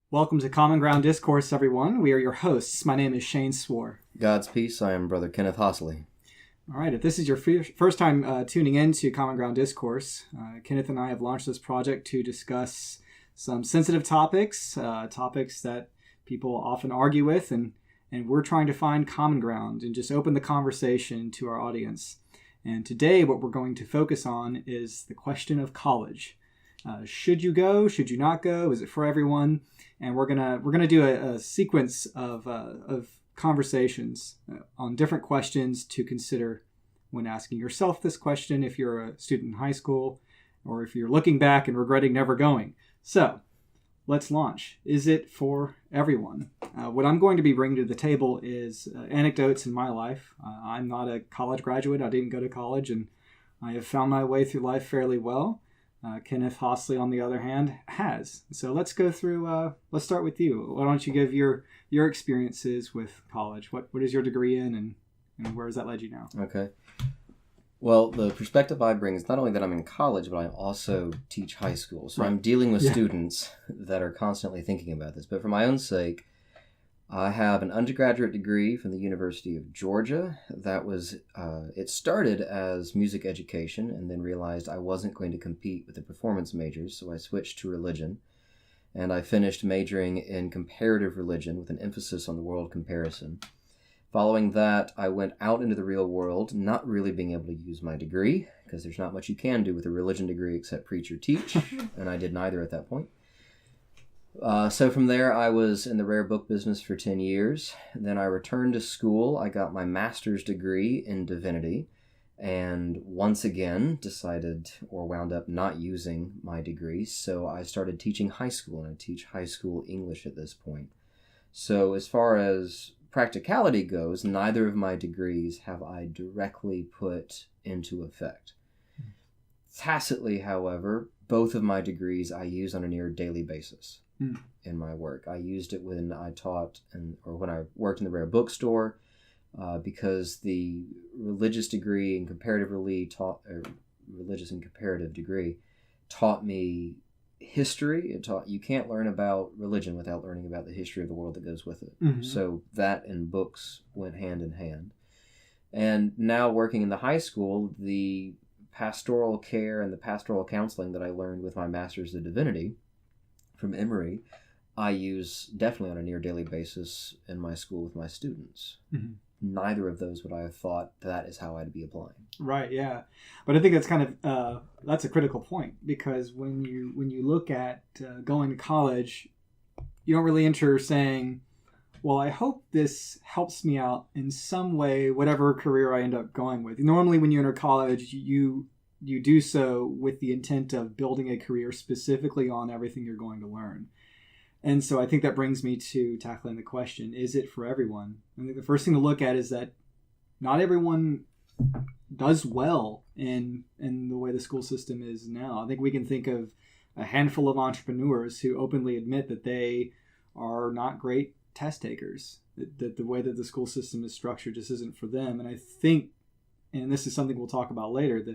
Welcome to Common Ground Discourse, everyone. We are your hosts. My name is Shane Swor. God's peace. I am Brother Kenneth Hosley. All right, if this is your first time tuning in to Common Ground Discourse, Kenneth and I have launched this project to discuss some sensitive topics, topics that people often argue with, and we're trying to find common ground and just open the conversation to our audience. And today what we're going to focus on is the question of college. Should you go? Should you not go? Is it for everyone? And we're gonna do a sequence of conversations on different questions to consider when asking yourself this question if you're a student in high school or if you're looking back and regretting never going. So let's launch. Is it for everyone? What I'm going to be bringing to the table is anecdotes in my life. I'm not a college graduate. I didn't go to college, and I have found my way through life fairly well. Kenneth Hosley, on the other hand, has. So let's go through, let's start with you. Why don't you give your experiences with college? What is your degree in, and where has that led you now? Okay. Well, the perspective I bring is not only that I'm in college, but I also teach high school. So right. I'm dealing with students that are constantly thinking about this. But for my own sake, I have an undergraduate degree from the University of Georgia. That was, it started as music education and then realized I wasn't going to compete with the performance majors, so I switched to religion. And I finished majoring in comparative religion with an emphasis on the world comparison. Following that, I went out into the real world, not really being able to use my degree, because there's not much you can do with a religion degree except preach or teach, and I did neither at that point. So from there, I was in the rare book business for 10 years. Then I returned to school. I got my master's degree in divinity, and once again decided or wound up not using my degree. So I started teaching high school, and I teach high school English at this point. So as far as practicality goes, neither of my degrees have I directly put into effect. Tacitly, however, both of my degrees I use on a near daily basis in my work. I used it when I taught or when I worked in the rare bookstore, because the religious degree and religious and comparative degree taught me history. It taught you can't learn about religion without learning about the history of the world that goes with it. Mm-hmm. So that and books went hand in hand. And now working in the high school, the pastoral care and the pastoral counseling that I learned with my master's of divinity from Emory, I use definitely on a near daily basis in my school with my students. Mm-hmm. Neither of those would I have thought that is how I'd be applying. Right, yeah. But I think that's kind of, that's a critical point, because when you look at going to college, you don't really enter saying, well, I hope this helps me out in some way, whatever career I end up going with. Normally when you enter college, you do so with the intent of building a career specifically on everything you're going to learn. And so I think that brings me to tackling the question, is it for everyone? I think the first thing to look at is that not everyone does well in the way the school system is now. I think we can think of a handful of entrepreneurs who openly admit that they are not great test takers, that the way that the school system is structured just isn't for them. And I think, and this is something we'll talk about later,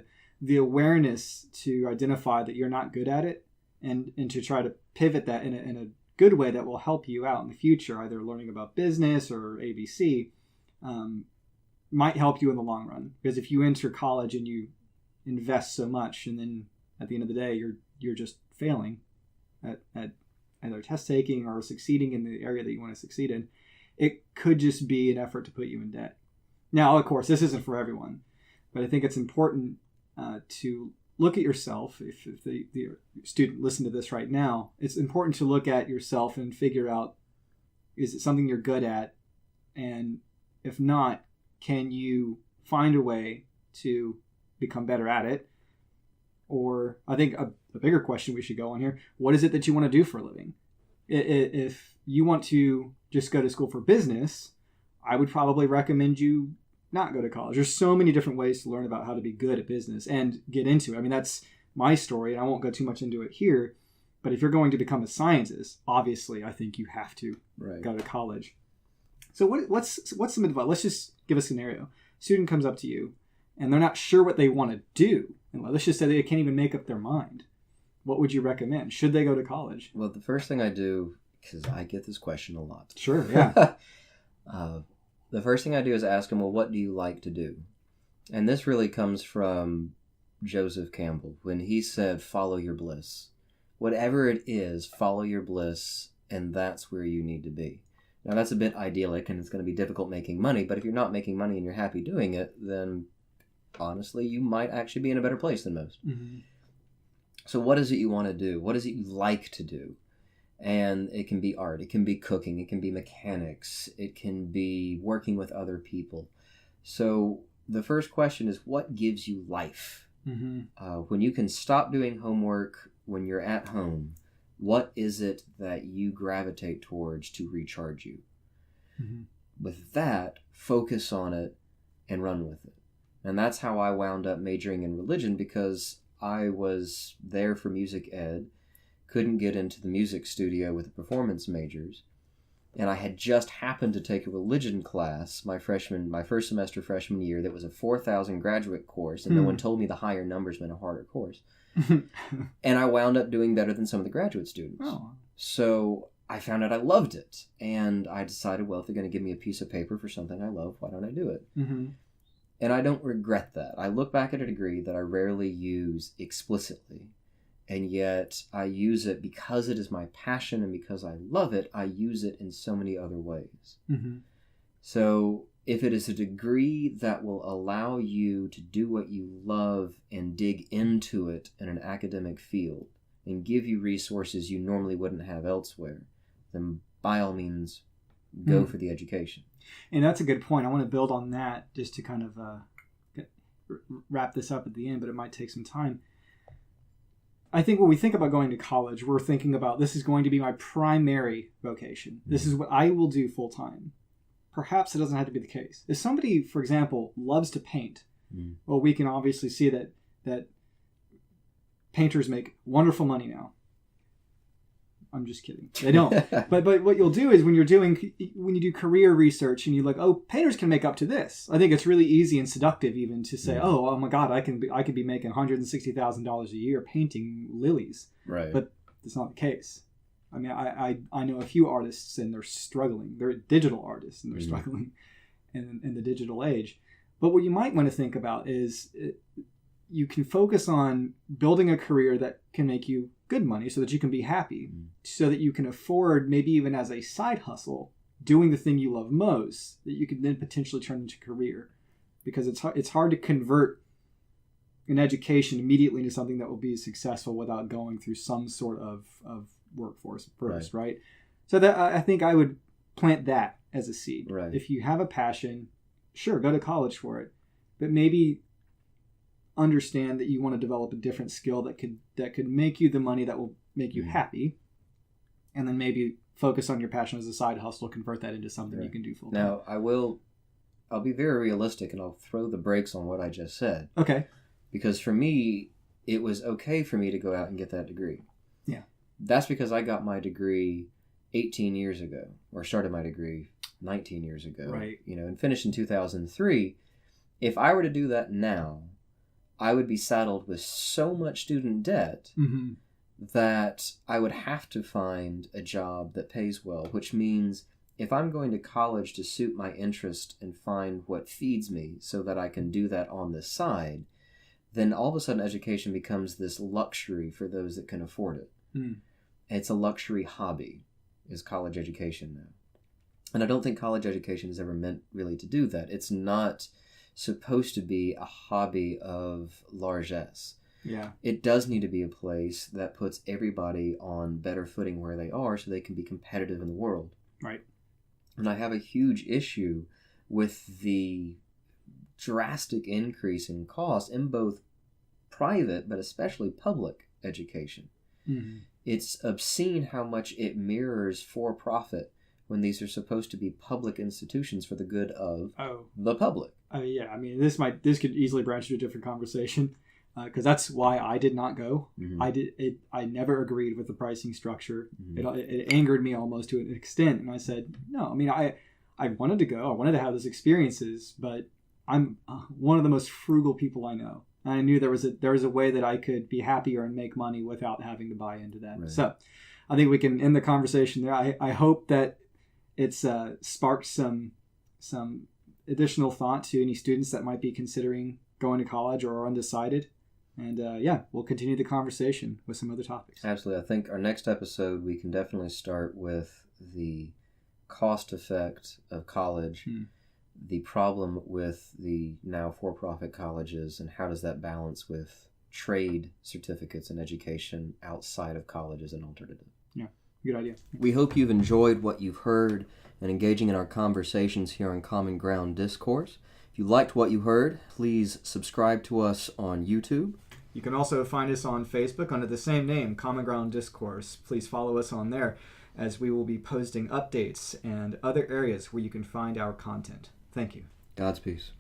the awareness to identify that you're not good at it and to try to pivot that in a good way that will help you out in the future, either learning about business or ABC, might help you in the long run. Because if you enter college and you invest so much, and then at the end of the day you're just failing at either test taking or succeeding in the area that you want to succeed in, it could just be an effort to put you in debt. Now, of course, this isn't for everyone, but I think it's important to look at yourself. If the student listen to this right now, it's important to look at yourself and figure out, is it something you're good at? And if not, can you find a way to become better at it? Or I think a bigger question we should go on here, what is it that you want to do for a living? If you want to just go to school for business, I would probably recommend you not go to college. There's so many different ways to learn about how to be good at business and get into it. I mean, that's my story, and I won't go too much into it here. But if you're going to become a scientist, obviously, I think you have to go to college. So what's some advice? Let's just give a scenario. Student comes up to you, and they're not sure what they want to do. And let's just say they can't even make up their mind. What would you recommend? Should they go to college? Well, the first thing I do, because I get this question a lot. Sure, yeah. The first thing I do is ask them, well, what do you like to do? And this really comes from Joseph Campbell when he said, follow your bliss. Whatever it is, follow your bliss, and that's where you need to be. Now, that's a bit idyllic, and it's going to be difficult making money, but if you're not making money and you're happy doing it, then honestly, you might actually be in a better place than most. Mm-hmm. So what is it you want to do? What is it you like to do? And it can be art, it can be cooking, it can be mechanics, it can be working with other people. So the first question is, what gives you life? Mm-hmm. When you can stop doing homework when you're at home, what is it that you gravitate towards to recharge you? Mm-hmm. With that, focus on it and run with it. And that's how I wound up majoring in religion, because I was there for music ed, couldn't get into the music studio with the performance majors, and I had just happened to take a religion class my first semester freshman year that was a 4,000 graduate course, and no one told me the higher numbers meant a harder course. And I wound up doing better than some of the graduate students. Oh. So I found out I loved it, and I decided, well, if they're going to give me a piece of paper for something I love, why don't I do it? Mm-hmm. And I don't regret that. I look back at a degree that I rarely use explicitly, and yet I use it because it is my passion, and because I love it, I use it in so many other ways. Mm-hmm. So if it is a degree that will allow you to do what you love and dig into it in an academic field and give you resources you normally wouldn't have elsewhere, then by all means, go for the education. And that's a good point. I want to build on that just to kind of wrap this up at the end, but it might take some time. I think when we think about going to college, we're thinking about, this is going to be my primary vocation. This is what I will do full time. Perhaps it doesn't have to be the case. If somebody, for example, loves to paint, well, we can obviously see that painters make wonderful money now. I'm just kidding. They don't. but what you'll do is when you do career research and you're like, oh, painters can make up to this. I think it's really easy and seductive even to say, oh my God, I could be making $160,000 a year painting lilies. Right. But that's not the case. I mean, I know a few artists and they're struggling. They're digital artists and they're struggling in the digital age. But what you might want to think about is you can focus on building a career that can make you good money so that you can be happy, so that you can afford, maybe even as a side hustle, doing the thing you love most that you can then potentially turn into a career. Because it's hard to convert an education immediately into something that will be successful without going through some sort of workforce first, right? So that I think I would plant that as a seed. Right. If you have a passion, sure, go to college for it, but maybe understand that you want to develop a different skill that could make you the money that will make you happy, and then maybe focus on your passion as a side hustle, convert that into something you can do full time. Now, I'll be very realistic, and I'll throw the brakes on what I just said. Okay. Because for me, it was okay for me to go out and get that degree. Yeah. That's because I got my degree 18 years ago, or started my degree 19 years ago. Right. And finished in 2003. If I were to do that now, I would be saddled with so much student debt that I would have to find a job that pays well, which means if I'm going to college to suit my interest and find what feeds me so that I can do that on the side, then all of a sudden education becomes this luxury for those that can afford it. It's a luxury hobby, is college education now. And I don't think college education is ever meant really to do that. It's not supposed to be a hobby of largesse. Yeah. It does need to be a place that puts everybody on better footing where they are so they can be competitive in the world. Right. And I have a huge issue with the drastic increase in cost in both private but especially public education. It's obscene how much it mirrors for-profit when these are supposed to be public institutions for the good of the public. Yeah, I mean, this could easily branch to a different conversation, because that's why I did not go. I never agreed with the pricing structure. It angered me almost to an extent, and I said, no. I mean, I wanted to go. I wanted to have those experiences, but I'm one of the most frugal people I know. And I knew there was a way that I could be happier and make money without having to buy into that. Right. So I think we can end the conversation there. I hope that it's sparked some additional thought to any students that might be considering going to college or are undecided. And we'll continue the conversation with some other topics. Absolutely. I think our next episode, we can definitely start with the cost effect of college, the problem with the now for-profit colleges, and how does that balance with trade certificates and education outside of college as an alternative. Yeah, good idea. We hope you've enjoyed what you've heard and engaging in our conversations here on Common Ground Discourse. If you liked what you heard, please subscribe to us on YouTube. You can also find us on Facebook under the same name, Common Ground Discourse. Please follow us on there, as we will be posting updates and other areas where you can find our content. Thank you. God's peace.